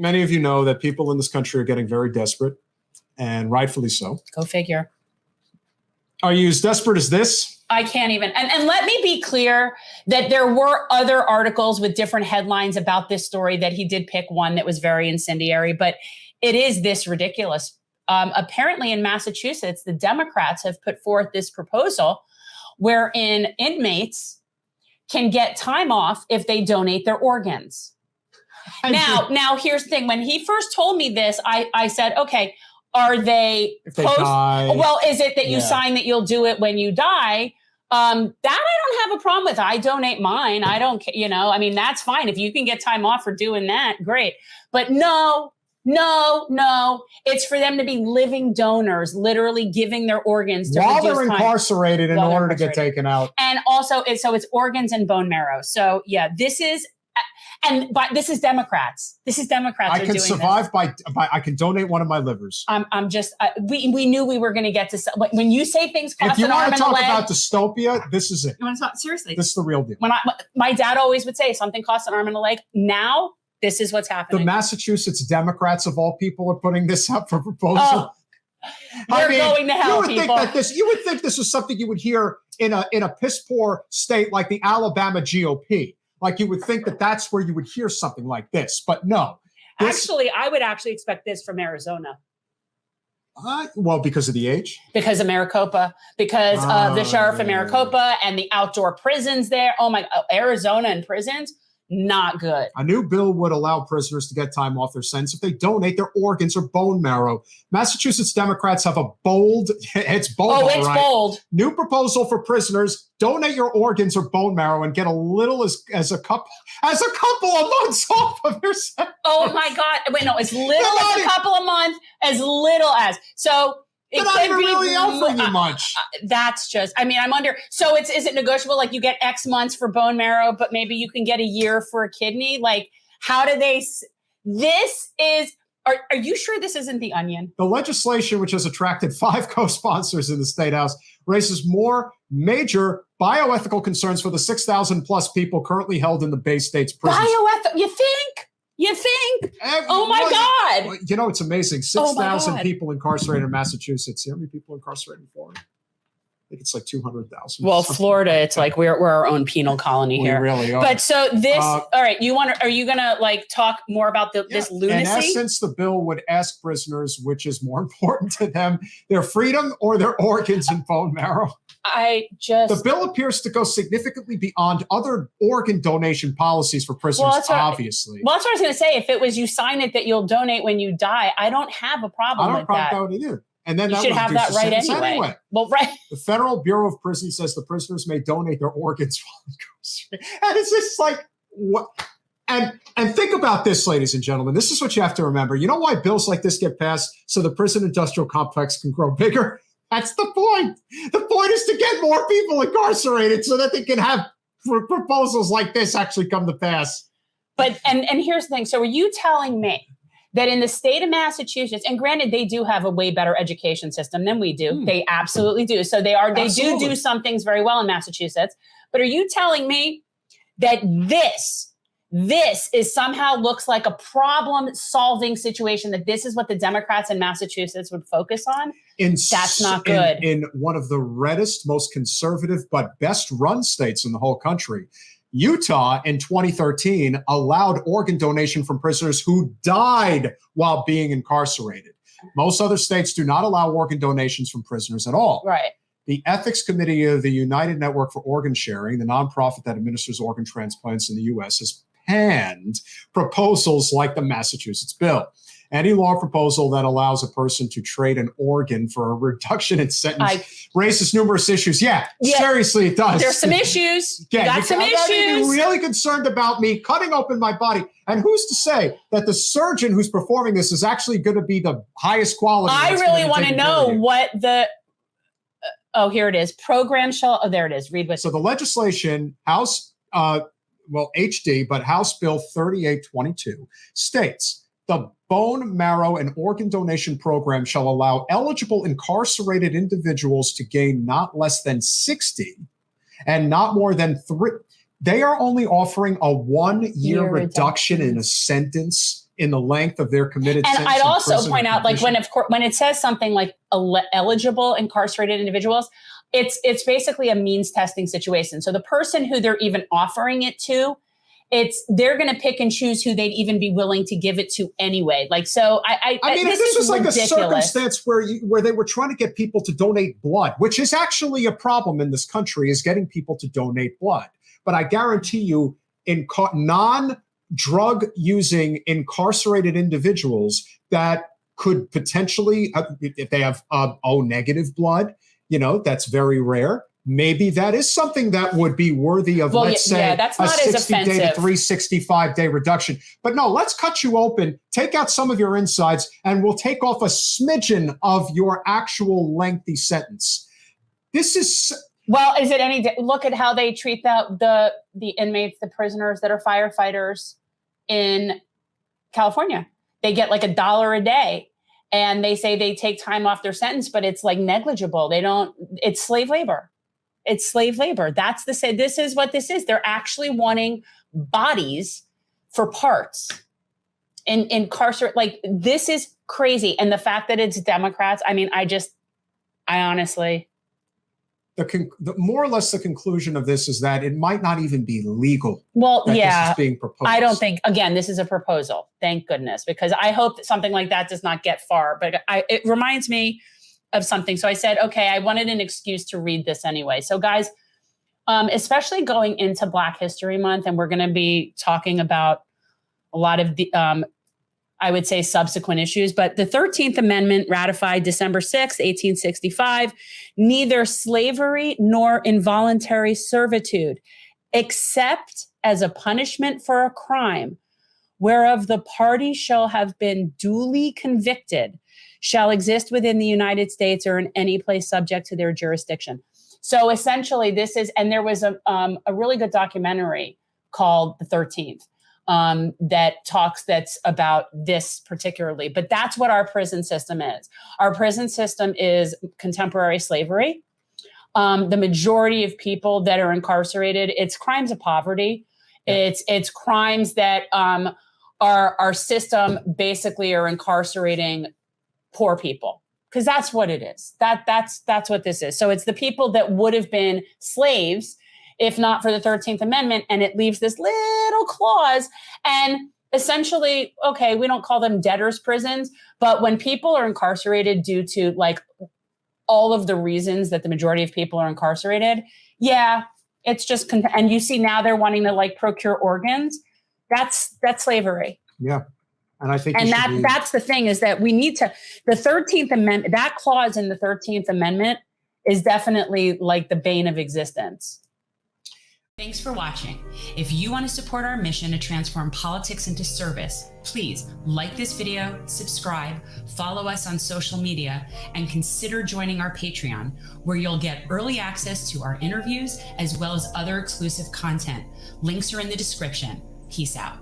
many of you know that people in this country are getting very desperate, and rightfully so. Go figure. Are you as desperate as this? I can't even. And let me be clear that there were other articles with different headlines about this story, that he did pick one that was very incendiary, but it is this ridiculous. Apparently in Massachusetts, the Democrats have put forth this proposal wherein inmates can get time off if they donate their organs. Now, here's the thing. When he first told me this, I said, okay, are they post? Well, is it that you sign that you'll do it when you die? That I don't have a problem with. I donate mine. I don't, I mean, that's fine. If you can get time off for doing that, great. But no. It's for them to be living donors, literally giving their organs to while they're incarcerated in order to get taken out. And also, it's organs and bone marrow. So yeah, this is Democrats. This is Democrats. I can survive by I can donate one of my livers. I'm just we knew we were going to get to when you say things cost an arm and a leg. If you want to talk about dystopia, this is it. You want to talk seriously? This is the real deal. When my dad always would say something costs an arm and a leg. Now this is what's happening. The Massachusetts Democrats of all people are putting this up for proposal. Oh, going to hell, people. You would think this was something you would hear in a piss poor state like the Alabama GOP. Like you would think that that's where you would hear something like this, but no. Actually, I would actually expect this from Arizona. Well, because of the age? Because of Maricopa, because of the sheriff of Maricopa and the outdoor prisons there. Oh my, Arizona and prisons, not good. A new bill would allow prisoners to get time off their sentence if they donate their organs or bone marrow. Massachusetts Democrats have a bold, it's bold. Oh, it's bold. New proposal for prisoners: donate your organs or bone marrow and get a little as a couple of months off of your sentence. Oh my God! Wait, no, as little as a couple of months, as little as so. They're not even really offering you much. That's just, I mean, I'm under, so is it negotiable? Like you get X months for bone marrow, but maybe you can get a year for a kidney? Like how do they, are you sure this isn't The Onion? The legislation, which has attracted 5 co-sponsors in the State House, raises more major bioethical concerns for the 6,000 plus people currently held in the Bay State's prisons. Bioethical, you think? Oh my God. You know, it's amazing. 6,000 people incarcerated in Massachusetts. You know how many people incarcerated in Florida? I think it's like 200,000. Well, Florida, it's like we're our own penal colony here. We really are. But so this, all right, are you going to like talk more about this lunacy? In essence, the bill would ask prisoners which is more important to them, their freedom or their organs and bone marrow. The bill appears to go significantly beyond other organ donation policies for prisoners, obviously. Well, that's what I was going to say. If it was you sign it that you'll donate when you die, I don't have a problem with that. I don't have a problem with that either. And then you should have that right anyway. Well, right. The Federal Bureau of Prisons says the prisoners may donate their organs while incarcerated. And it's just like, what? And think about this, ladies and gentlemen. This is what you have to remember. You know why bills like this get passed? So the prison industrial complex can grow bigger. That's the point. The point is to get more people incarcerated so that they can have proposals like this actually come to pass. But and here's the thing. So are you telling me that in the state of Massachusetts, and granted, they do have a way better education system than we do. They absolutely do. So they do some things very well in Massachusetts. But are you telling me that this is somehow looks like a problem-solving situation, that this is what the Democrats in Massachusetts would focus on? That's not good. In one of the reddest, most conservative, but best-run states in the whole country, Utah in 2013 allowed organ donation from prisoners who died while being incarcerated. Most other states do not allow organ donations from prisoners at all. Right. The Ethics Committee of the United Network for Organ Sharing, the nonprofit that administers organ transplants in the U.S., has panned proposals like the Massachusetts bill. Any law proposal that allows a person to trade an organ for a reduction in sentence raises numerous issues. Yeah, seriously, it does. There's some issues. Got some issues. You're really concerned about me cutting open my body. And who's to say that the surgeon who's performing this is actually going to be the highest quality? I really want to know what the... here it is. Program shall... Oh, there it is. Read what... So the legislation, House... HD, but House Bill 3822 states... The bone marrow and organ donation program shall allow eligible incarcerated individuals to gain not less than 60 and not more than 3. They are only offering a 1-year reduction in a sentence in the length of their committed and sentence. I'd also point out, like condition. when it says something like eligible incarcerated individuals, it's basically a means testing situation. So the person who they're even offering it to, they're going to pick and choose who they'd even be willing to give it to anyway. Like, so I mean, if this was like ridiculous. a circumstance where they were trying to get people to donate blood, which is actually a problem in this country, is getting people to donate blood. But I guarantee you, in non-drug using incarcerated individuals that could potentially, if they have O negative blood, that's very rare. Maybe that is something that would be worthy of, let's say, that's a not as 60-day to 365-day reduction. But no, let's cut you open, take out some of your insides, and we'll take off a smidgen of your actual lengthy sentence. This is... Well, is it any? Look at how they treat the inmates, the prisoners that are firefighters in California. They get like $1 a day, and they say they take time off their sentence, but it's like negligible. They don't. It's slave labor. It's slave labor. This is what this is. They're actually wanting bodies for parts and incarcerate. Like, this is crazy. And the fact that it's Democrats, I mean, I honestly. The more or less the conclusion of this is that it might not even be legal. Well, yeah, this is being proposed. I don't think, again, this is a proposal. Thank goodness, because I hope that something like that does not get far. But it reminds me of something. So I said, okay, I wanted an excuse to read this anyway. So guys, especially going into Black History Month, and we're going to be talking about a lot of the, I would say, subsequent issues, but the 13th Amendment ratified December 6th, 1865, neither slavery nor involuntary servitude, except as a punishment for a crime whereof the party shall have been duly convicted, shall exist within the United States or in any place subject to their jurisdiction. So essentially this is, and there was a really good documentary called The 13th that's about this particularly, but that's what our prison system is. Our prison system is contemporary slavery. The majority of people that are incarcerated, it's crimes of poverty. It's crimes that our system basically are incarcerating poor people, because that's what it is. That's what this is. So it's the people that would have been slaves if not for the 13th Amendment, and it leaves this little clause. And essentially, okay, we don't call them debtors' prisons, but when people are incarcerated due to like all of the reasons that the majority of people are incarcerated, it's just, and you see now they're wanting to like procure organs. That's slavery. Yeah. And I think, that's the thing, is that we need to, the 13th Amendment, that clause in the 13th Amendment is definitely like the bane of existence. Thanks for watching. If you want to support our mission to transform politics into service, please like this video, subscribe, follow us on social media, and consider joining our Patreon, where you'll get early access to our interviews as well as other exclusive content. Links are in the description. Peace out.